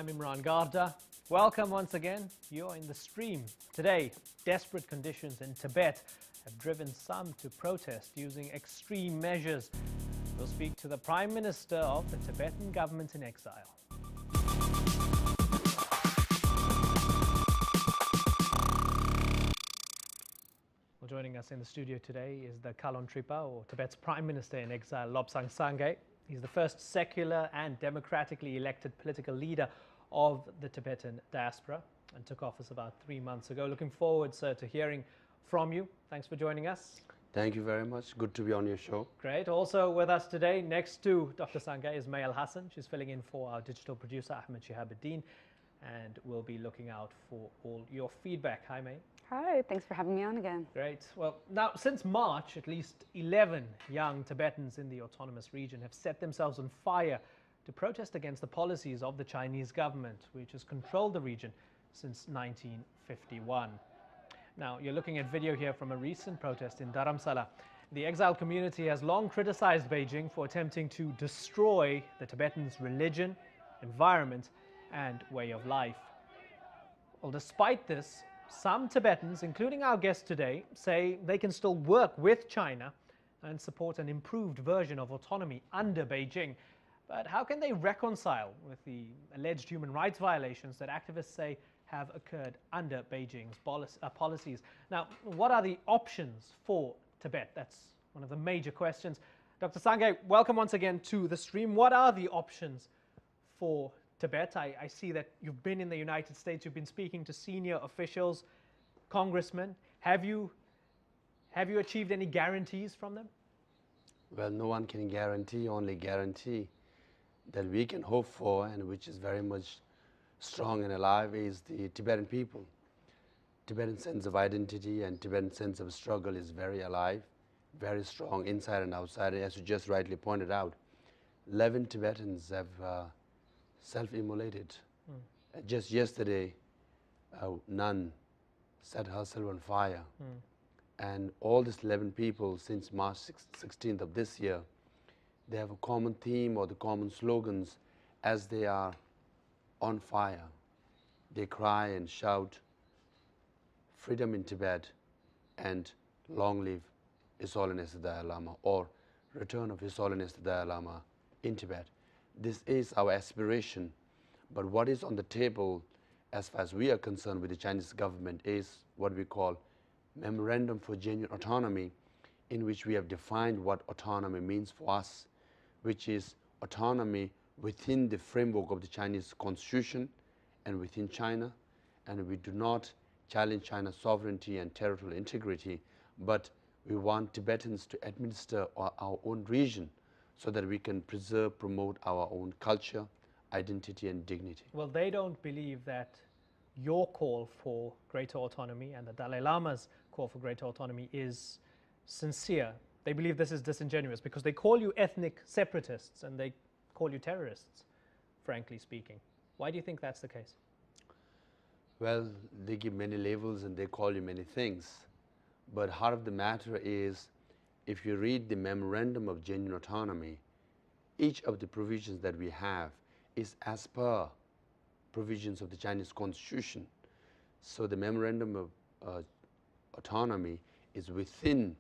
I'm Imran Garda. Welcome once again. You're in the stream. Today, desperate conditions in Tibet have driven some to protest using extreme measures. We'll speak to the Prime Minister of the Tibetan government in exile. Well, joining us in the studio today is the Kalon Tripa, or Tibet's Prime Minister in exile, Lobsang Sangay. He's the first secular and democratically elected political leader of the Tibetan diaspora and took office about 3 months ago. Looking forward, sir, to hearing from you. Thanks for joining us. Thank you very much. Good to be on your show. Great. Also with us today, next to Dr. Sangay, is Mayal Hassan. She's filling in for our digital producer, Ahmed Shihabuddin, and we'll be looking out for all your feedback. Hi, May. Hi, thanks for having me on again. Great. Well, now, since March, at least 11 young Tibetans in the autonomous region have set themselves on fire to protest against the policies of the Chinese government, which has controlled the region since 1951. Now, you're looking at video here from a recent protest in Dharamsala. The exile community has long criticized Beijing for attempting to destroy the Tibetans' religion, environment, and way of life. Well, despite this, some Tibetans, including our guest today, say they can still work with China and support an improved version of autonomy under Beijing. But how can they reconcile with the alleged human rights violations that activists say have occurred under Beijing's policies? Now, what are the options for Tibet? That's one of the major questions. Dr. Sangay, welcome once again to the stream. What are the options for Tibet? I see that you've been in the United States, you've been speaking to senior officials, congressmen. Have you achieved any guarantees from them? Well, no one can guarantee, only guarantee that we can hope for, and which is very much strong and alive, is the Tibetan people. Tibetan sense of identity and Tibetan sense of struggle is very alive, very strong inside and outside. As you just rightly pointed out, 11 Tibetans have self-immolated. Just yesterday, a nun set herself on fire. And all these 11 people, since March 16th of this year, they have a common theme or the common slogans as they are on fire. They cry and shout, "Freedom in Tibet," and "Long live His Holiness the Dalai Lama," or "Return of His Holiness the Dalai Lama in Tibet." This is our aspiration, but what is on the table as far as we are concerned with the Chinese government is what we call Memorandum for Genuine Autonomy, in which we have defined what autonomy means for us, which is autonomy within the framework of the Chinese constitution and within China. And we do not challenge China's sovereignty and territorial integrity, but we want Tibetans to administer our own region so that we can preserve, promote our own culture, identity, and dignity. Well, they don't believe that your call for greater autonomy and the Dalai Lama's call for greater autonomy is sincere. They believe this is disingenuous because they call you ethnic separatists and they call you terrorists, frankly speaking. Why do you think that's the case? Well, they give many labels and they call you many things. But heart of the matter is, if you read the Memorandum of Genuine Autonomy, each of the provisions that we have is as per provisions of the Chinese constitution. So the Memorandum of Autonomy is within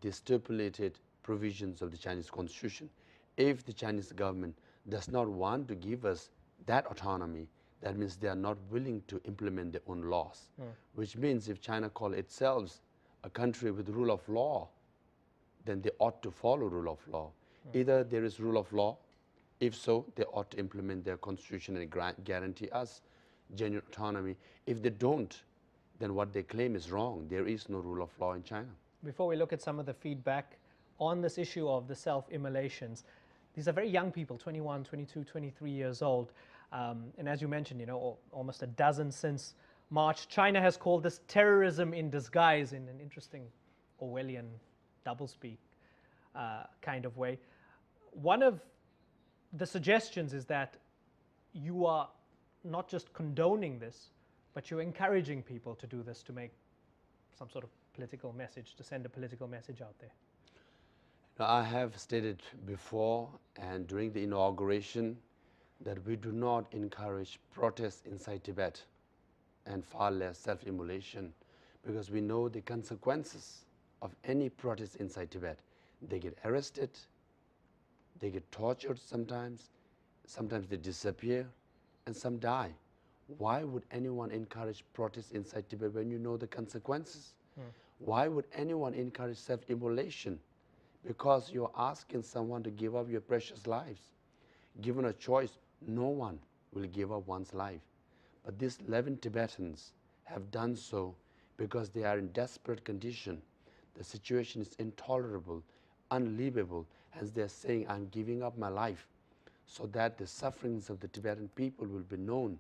the stipulated provisions of the Chinese constitution. If the Chinese government does not want to give us that autonomy, that means they are not willing to implement their own laws, which means if China calls itself a country with rule of law, then they ought to follow rule of law. Either there is rule of law, if so, they ought to implement their constitution and guarantee us genuine autonomy. If they don't, then what they claim is wrong. There is no rule of law in China. Before we look at some of the feedback on this issue of the self-immolations, these are very young people, 21, 22, 23 years old. And as you mentioned, almost a dozen since March. China has called this terrorism in disguise in an interesting Orwellian doublespeak kind of way. One of the suggestions is that you are not just condoning this, but you're encouraging people to do this to make some sort of political message, to send a political message out there. Now, I have stated before and during the inauguration that we do not encourage protests inside Tibet and far less self-immolation, because we know the consequences of any protest inside Tibet. They get arrested, they get tortured sometimes they disappear, and some die. Why would anyone encourage protests inside Tibet when you know the consequences? Why would anyone encourage self-immolation? Because you're asking someone to give up your precious lives. Given a choice, no one will give up one's life. But these 11 Tibetans have done so because they are in desperate condition. The situation is intolerable, unlivable, hence they are saying, I'm giving up my life, so that the sufferings of the Tibetan people will be known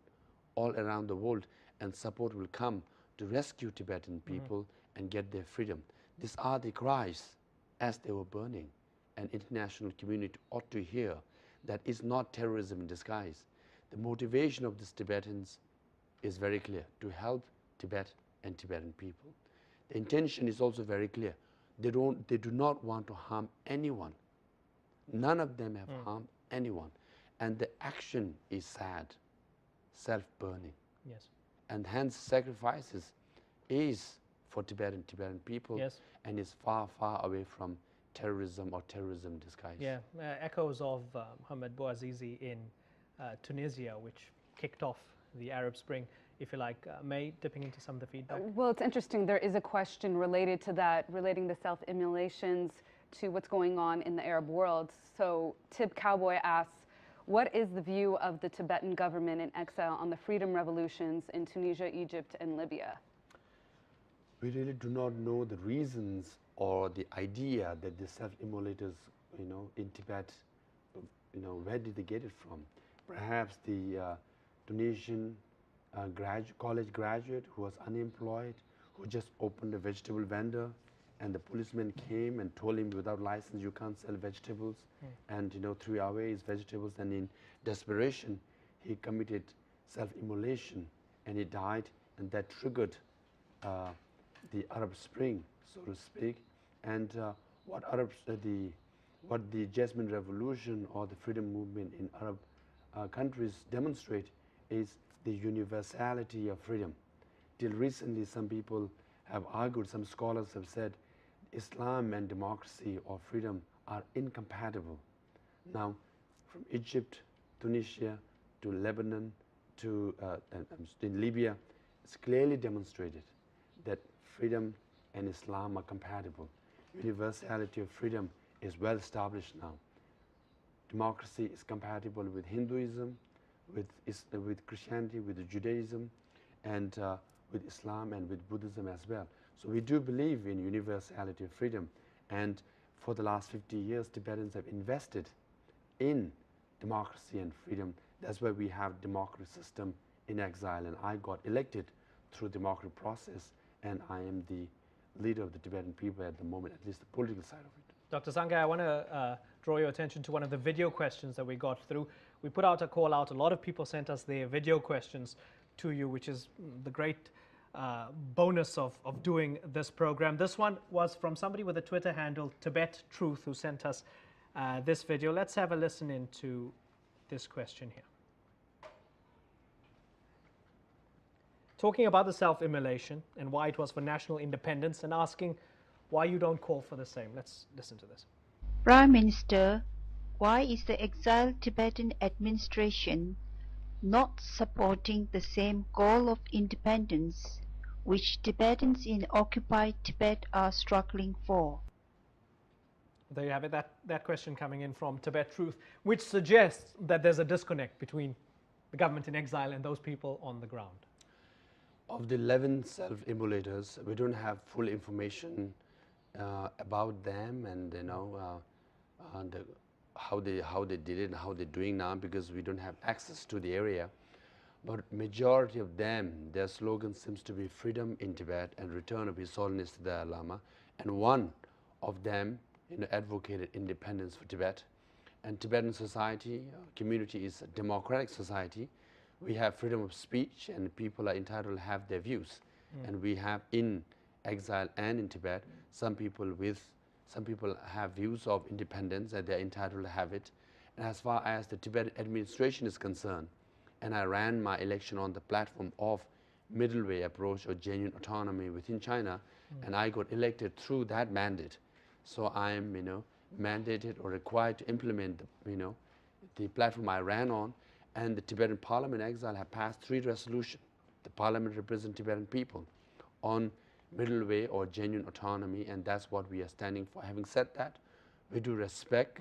all around the world, and support will come to rescue Tibetan people and get their freedom. These are the cries as they were burning, and international community ought to hear that it's not terrorism in disguise. The motivation of these Tibetans is very clear, to help Tibet and Tibetan people. The intention is also very clear. They do not want to harm anyone. None of them have harmed anyone. And the action is sad, self-burning. Yes. And hence sacrifices is for Tibetan people, Yes. and is far, far away from terrorism or terrorism disguise. Yeah, echoes of Mohamed Bouazizi in Tunisia, which kicked off the Arab Spring, if you like. May, dipping into some of the feedback? Well, it's interesting. There is a question related to that, relating the self-immolations to what's going on in the Arab world. So Tib Cowboy asks, what is the view of the Tibetan government in exile on the freedom revolutions in Tunisia, Egypt, and Libya? We really do not know the reasons or the idea that the self-immolators, in Tibet, where did they get it from? Perhaps the Tunisian college graduate who was unemployed, who just opened a vegetable vendor, and the policeman came and told him, without license you can't sell vegetables, and threw away his vegetables, and in desperation he committed self-immolation and he died, and that triggered the Arab Spring, so to speak. And what the Jasmine Revolution or the freedom movement in Arab countries demonstrate is the universality of freedom. Till recently, some people have argued, some scholars have said, Islam and democracy or freedom are incompatible. Now, from Egypt, Tunisia, to Lebanon, to in Libya, it's clearly demonstrated that freedom and Islam are compatible. Universality of freedom is well established now. Democracy is compatible with Hinduism, with Christianity, with Judaism, and with Islam and with Buddhism as well. So we do believe in universality of freedom, and for the last 50 years Tibetans have invested in democracy and freedom. That's why we have democratic system in exile, and I got elected through democratic process, and I am the leader of the Tibetan people at the moment, at least the political side of it. Dr. Sangay, I want to draw your attention to one of the video questions that we got through. We put out a call out. A lot of people sent us their video questions to you, which is the great bonus of doing this program. This one was from somebody with a Twitter handle, Tibet Truth, who sent us this video. Let's have a listen into this question here. Talking about the self-immolation and why it was for national independence, and asking why you don't call for the same. Let's listen to this. Prime Minister, why is the exiled Tibetan administration not supporting the same goal of independence which Tibetans in occupied Tibet are struggling for? There you have it, that question coming in from Tibet Truth, which suggests that there's a disconnect between the government in exile and those people on the ground. Of the 11 self-immolators, we don't have full information about them, and how they did it and how they're doing now, because we don't have access to the area. But majority of them, their slogan seems to be freedom in Tibet and return of His Holiness the Dalai Lama. And one of them advocated independence for Tibet. And Tibetan society, community is a democratic society. We have freedom of speech, and people are entitled to have their views. And we have in exile and in Tibet, some people have views of independence, and they're entitled to have it. And as far as the Tibetan administration is concerned, and I ran my election on the platform of middle way approach or genuine autonomy within China, and I got elected through that mandate. So I am, mandated or required to implement, the platform I ran on, and the Tibetan Parliament in exile have passed 3 resolutions. The Parliament represents Tibetan people on middle way or genuine autonomy, and that's what we are standing for. Having said that, we do respect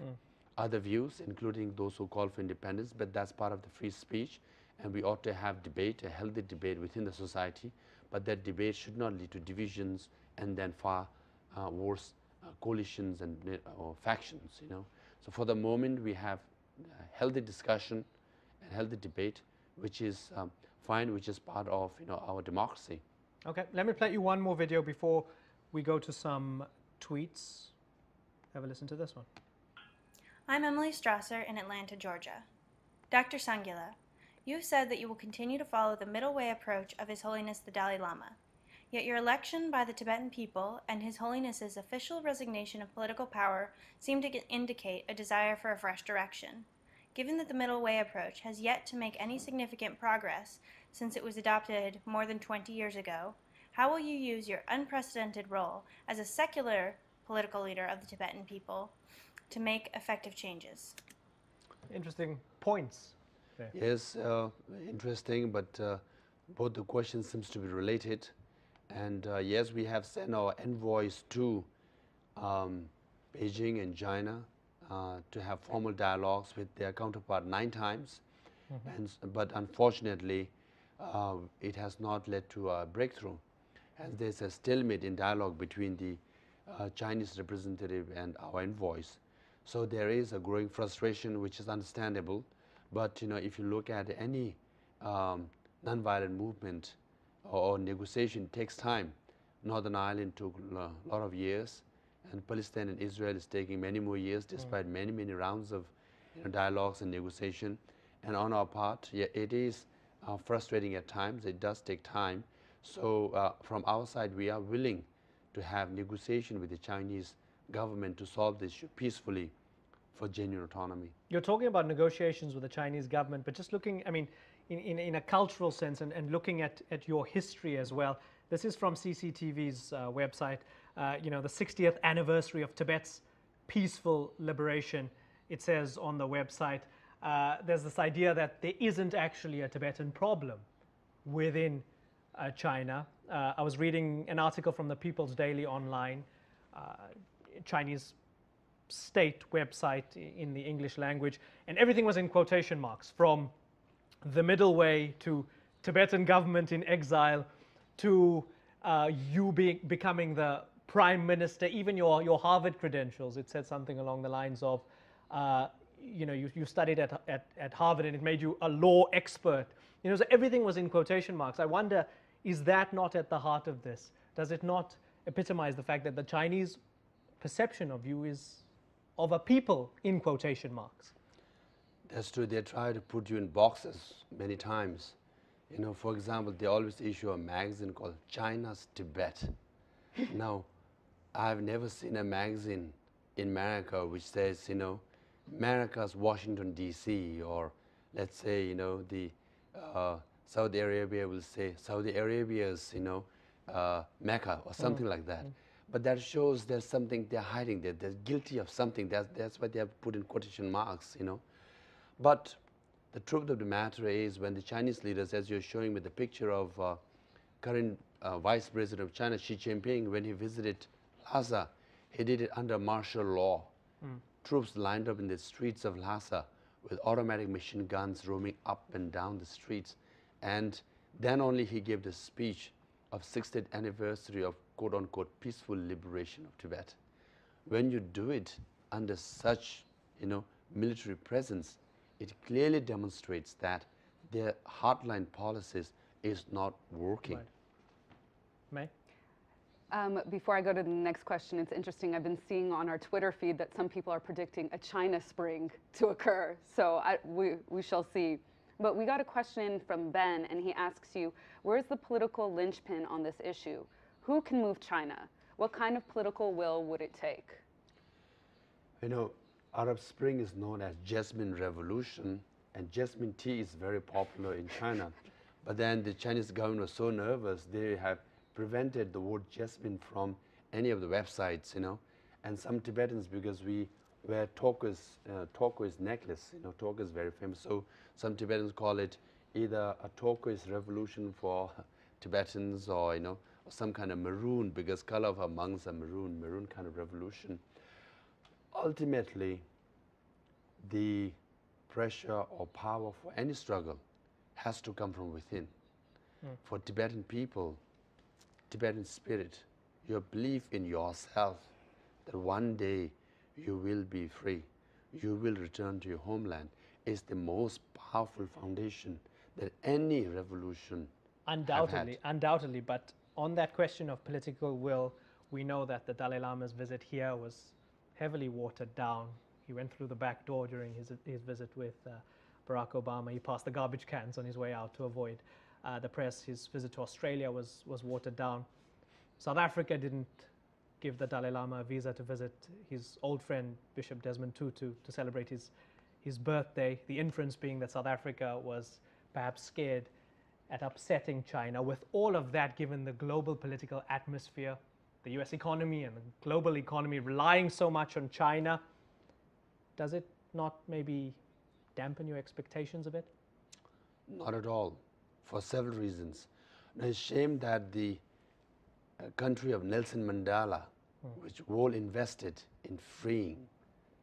other views, including those who call for independence, but that's part of the free speech, and we ought to have debate, a healthy debate within the society, but that debate should not lead to divisions and then far worse coalitions and or factions. So for the moment, we have healthy discussion and healthy debate, which is fine, which is part of our democracy. Okay, let me play you one more video before we go to some tweets. Have a listen to this one. I'm Emily Strasser in Atlanta, Georgia. Dr. Sangila, you have said that you will continue to follow the middle way approach of His Holiness the Dalai Lama. Yet your election by the Tibetan people and His Holiness's official resignation of political power seem to indicate a desire for a fresh direction. Given that the middle way approach has yet to make any significant progress since it was adopted more than 20 years ago, how will you use your unprecedented role as a secular political leader of the Tibetan people to make effective changes? Interesting points there. Yes, interesting, but both the questions seems to be related. And yes, we have sent our envoys to Beijing and China to have formal dialogues with their counterpart 9 times. But unfortunately, it has not led to a breakthrough. And there's a stalemate in dialogue between the Chinese representative and our envoys. So there is a growing frustration, which is understandable. But if you look at any nonviolent movement or negotiation, it takes time. Northern Ireland took a lot of years, and Palestine and Israel is taking many more years, despite many rounds of dialogues and negotiation. And on our part, yeah, it is frustrating at times. It does take time. So from our side, we are willing to have negotiation with the Chinese government to solve this issue peacefully for genuine autonomy. You're talking about negotiations with the Chinese government, but just looking, I mean, in a cultural sense and looking at your history as well. This is from CCTV's website, the 60th anniversary of Tibet's peaceful liberation. It says on the website, there's this idea that there isn't actually a Tibetan problem within China. I was reading an article from the People's Daily online, Chinese state website in the English language, and everything was in quotation marks, from the middle way to Tibetan government in exile to you becoming the prime minister, even your Harvard credentials. It said something along the lines of, you studied at Harvard and it made you a law expert. So everything was in quotation marks. I wonder, is that not at the heart of this? Does it not epitomize the fact that the Chinese perception of you is of a people in quotation marks? That's true. They try to put you in boxes many times. For example, they always issue a magazine called China's Tibet. Now, I've never seen a magazine in America which says, America's Washington, D.C., or let's say, the Saudi Arabia will say Saudi Arabia's, Mecca or something like that. But that shows there's something they're hiding there. They're guilty of something. That's why they have put in quotation marks, But the truth of the matter is, when the Chinese leaders, as you're showing me the picture of current Vice President of China, Xi Jinping, when he visited Lhasa, he did it under martial law. Troops lined up in the streets of Lhasa with automatic machine guns roaming up and down the streets. And then only he gave the speech of 60th anniversary of quote-unquote peaceful liberation of Tibet. When you do it under such, military presence, it clearly demonstrates that their hardline policies is not working. May? Before I go to the next question, it's interesting. I've been seeing on our Twitter feed that some people are predicting a China Spring to occur. So we shall see. But we got a question from Ben, and he asks you, where's the political linchpin on this issue? Who can move China? What kind of political will would it take? Arab Spring is known as Jasmine Revolution, and jasmine tea is very popular in China. But then the Chinese government was so nervous, they have prevented the word jasmine from any of the websites, you know. And some Tibetans, because we wear turquoise necklace, you know, turquoise is very famous. So some Tibetans call it either a turquoise revolution for Tibetans, or, you know, or some kind of maroon, because color of our monks are maroon kind of revolution. Ultimately, the pressure or power for any struggle has to come from within. For Tibetan people, Tibetan spirit, your belief in yourself that one day you will be free, you will return to your homeland, is the most powerful foundation that any revolution Undoubtedly, undoubtedly. But on that question of political will, we know that the Dalai Lama's visit here was heavily watered down. He went through the back door during his visit with Barack Obama. He passed the garbage cans on his way out to avoid the press. His visit to Australia was watered down. South Africa didn't give the Dalai Lama a visa to visit his old friend Bishop Desmond Tutu to celebrate his birthday. The inference being that South Africa was perhaps scared at upsetting China. With all of that, given the global political atmosphere, the US economy and the global economy relying so much on China, does it not maybe dampen your expectations a bit? Not at all, for several reasons. Now, it's a shame that the country of Nelson Mandela, which all invested in freeing,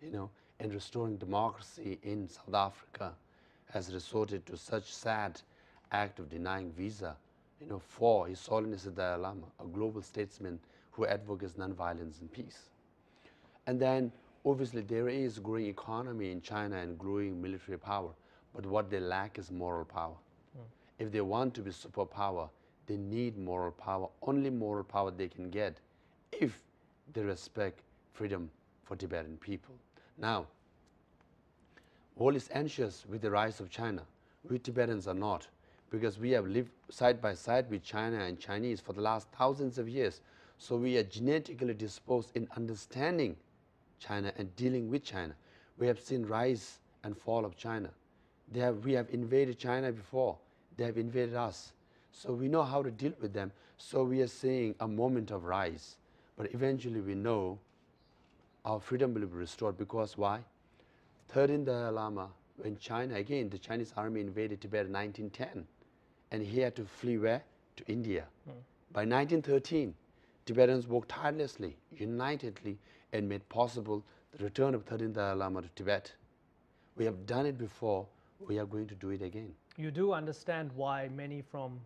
you know, and restoring democracy in South Africa, has resorted to such sad act of denying visa, you know, for His Holiness the Dalai Lama, a global statesman who advocates nonviolence and peace. And then, obviously, there is growing economy in China and growing military power, but what they lack is moral power. If they want to be superpower, they need moral power. Only moral power they can get if they respect freedom for Tibetan people. Now, world is anxious with the rise of China. We Tibetans are not, because we have lived side by side with China and Chinese for the last thousands of years. So we are genetically disposed in understanding China and dealing with China. We have seen rise and fall of China. We have invaded China before. They have invaded us. So we know how to deal with them. So we are seeing a moment of rise. But eventually we know our freedom will be restored, because why? 13th Dalai Lama, when China, again, the Chinese army invaded Tibet in 1910, and he had to flee where? To India. By 1913, Tibetans worked tirelessly, unitedly, and made possible the return of 13th Dalai Lama to Tibet. We have done it before, we are going to do it again. You do understand why many from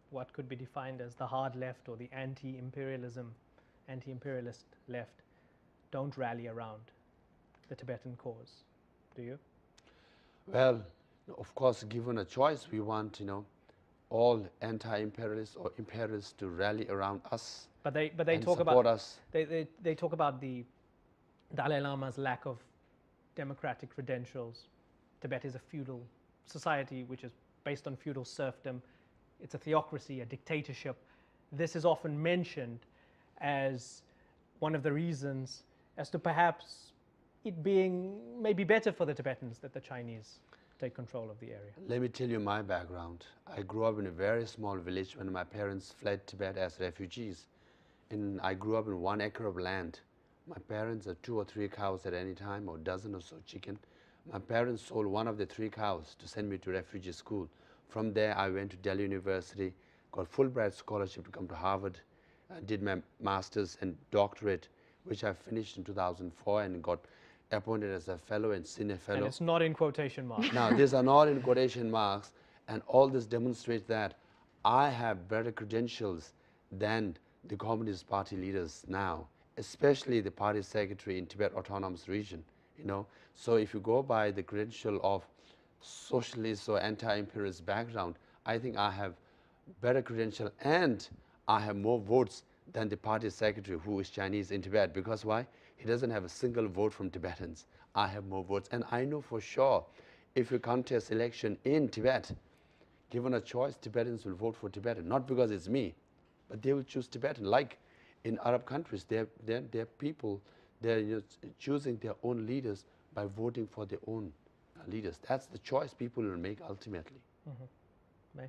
what could be defined as the hard left or the anti-imperialist left don't rally around the Tibetan cause, do you? Well, of course, given a choice, we want, you know, all anti-imperialists or imperialists to rally around us. But they and talk support about us. They talk about the Dalai Lama's lack of democratic credentials. Tibet is a feudal society which is based on feudal serfdom. It's a theocracy, a dictatorship. This is often mentioned as one of the reasons as to perhaps it being maybe better for the Tibetans that the Chinese take control of the area. Let me tell you my background. I grew up in a very small village when my parents fled Tibet as refugees. And I grew up in 1 acre of land. My parents had 2 or 3 cows at any time, or a dozen or so chicken. My parents sold one of the 3 cows to send me to refugee school. From there, I went to Delhi University, got Fulbright scholarship to come to Harvard, did my master's and doctorate, which I finished in 2004 and got appointed as a fellow and senior fellow. And it's not in quotation marks. Now, these are not in quotation marks, and all this demonstrates that I have better credentials than the Communist Party leaders now, especially the party secretary in Tibet Autonomous Region, you know. So if you go by the credential of socialist or anti-imperialist background, I think I have better credential, and I have more votes than the party secretary who is Chinese in Tibet. Because why? He doesn't have a single vote from Tibetans. I have more votes, and I know for sure if you contest election in Tibet, given a choice, Tibetans will vote for Tibetan, not because it's me, but they will choose Tibetan. Like in Arab countries, there are people, They're choosing their own leaders by voting for their own leaders. That's the choice people will make ultimately. May?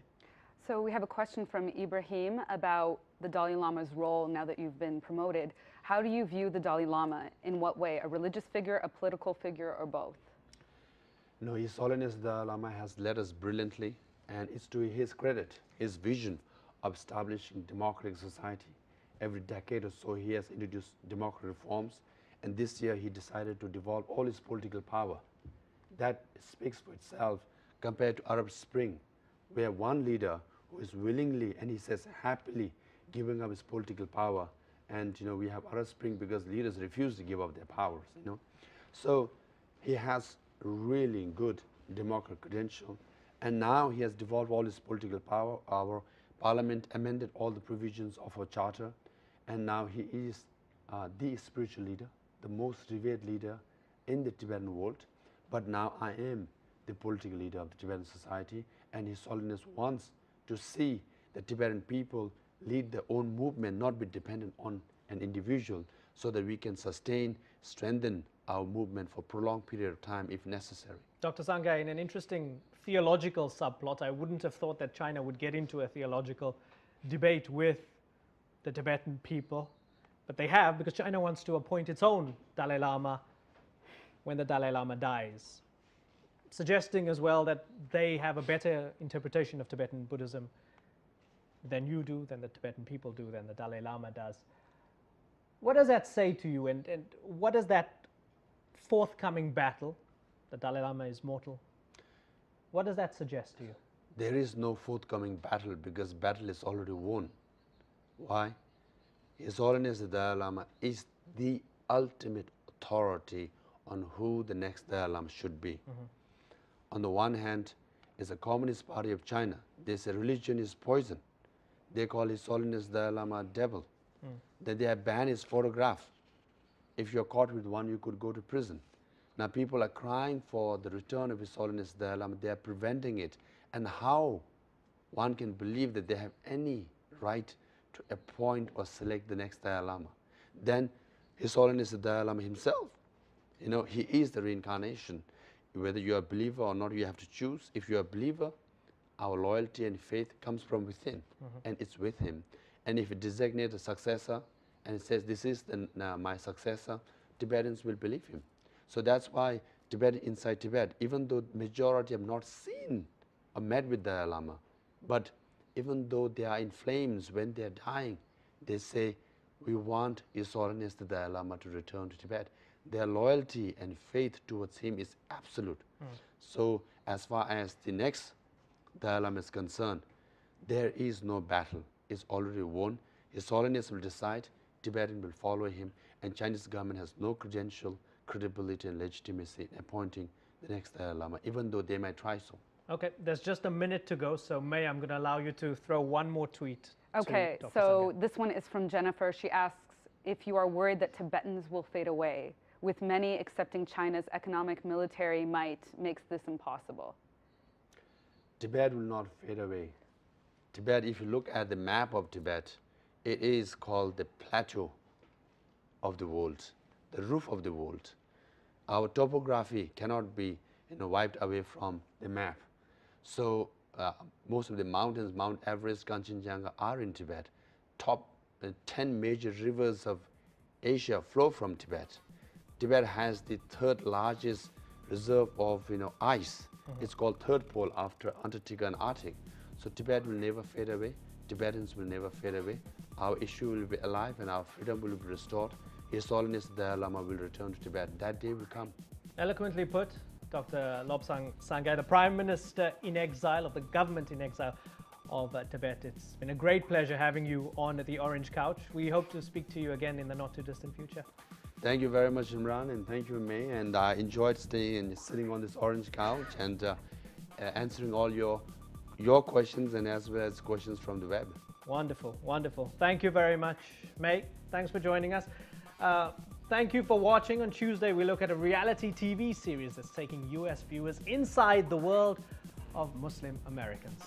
So we have a question from Ibrahim about the Dalai Lama's role now that you've been promoted. How do you view the Dalai Lama? In what way? A religious figure, a political figure, or both? No, His Holiness the Dalai Lama has led us brilliantly, and it's to his credit, his vision of establishing democratic society. Every decade or so he has introduced democratic reforms, and this year he decided to devolve all his political power. That speaks for itself compared to Arab Spring, where one leader who is willingly, and he says happily, giving up his political power. And we have Arab Spring because leaders refuse to give up their powers. So he has really good democratic credential, and now he has devolved all his political power. Our parliament amended all the provisions of our charter, and now he is the spiritual leader, the most revered leader in the Tibetan world. But now I am the political leader of the Tibetan society, and His Holiness wants to see the Tibetan people lead their own movement, not be dependent on an individual, so that we can sustain, strengthen our movement for a prolonged period of time if necessary. Dr. Sangay, in an interesting theological subplot, I wouldn't have thought that China would get into a theological debate with the Tibetan people, but they have, because China wants to appoint its own Dalai Lama when the Dalai Lama dies, suggesting as well that they have a better interpretation of Tibetan Buddhism than you do, than the Tibetan people do, than the Dalai Lama does. What does that say to you, and what does that forthcoming battle, the Dalai Lama is mortal, what does that suggest to you? There is no forthcoming battle because battle is already won. Why? His Holiness the Dalai Lama is the ultimate authority on who the next Dalai Lama should be. On the one hand, is the Communist Party of China. They say religion is poison. They call His Holiness the Dalai Lama a devil. Then they have banned his photograph. If you're caught with one, you could go to prison. Now people are crying for the return of His Holiness the Dalai Lama. They are preventing it. And how one can believe that they have any right to appoint or select the next Dalai Lama? Then His Holiness the Dalai Lama himself, he is the reincarnation. Whether you are a believer or not, you have to choose. If you are a believer, our loyalty and faith comes from within, and it's with him. And if it designates a successor and it says this is my successor, Tibetans will believe him. So that's why inside Tibet, even though majority have not seen or met with Dalai Lama, but even though they are in flames when they are dying, they say, we want His Holiness the Dalai Lama to return to Tibet. Their loyalty and faith towards him is absolute. So as far as the next Dalai Lama is concerned, there is no battle. It's already won. His Holiness will decide, Tibetan will follow him, and Chinese government has no credential, credibility and legitimacy in appointing the next Dalai Lama, even though they might try so. Okay, there's just a minute to go, so May, I'm going to allow you to throw one more tweet. Okay, so this one is from Jennifer. She asks if you are worried that Tibetans will fade away, with many accepting China's economic military might makes this impossible. Tibet will not fade away. Tibet, if you look at the map of Tibet, it is called the plateau of the world, the roof of the world. Our topography cannot be wiped away from the map. So most of the mountains, Mount Everest, Kanchenjunga, are in Tibet. Top 10 major rivers of Asia flow from Tibet. Tibet has the third largest reserve of ice. It's called third pole after Antarctica and Arctic. So Tibet will never fade away. Tibetans will never fade away. Our issue will be alive and our freedom will be restored. His Holiness the Dalai Lama will return to Tibet. That day will come. Eloquently put, Dr. Lobsang Sangay, the Prime Minister in exile, of the government in exile of Tibet. It's been a great pleasure having you on the Orange Couch. We hope to speak to you again in the not too distant future. Thank you very much, Imran, and thank you, May. And I enjoyed staying and sitting on this Orange Couch and answering all your questions and as well as questions from the web. Wonderful, wonderful. Thank you very much, May. Thanks for joining us. Thank you for watching. On Tuesday, we look at a reality TV series that's taking US viewers inside the world of Muslim Americans.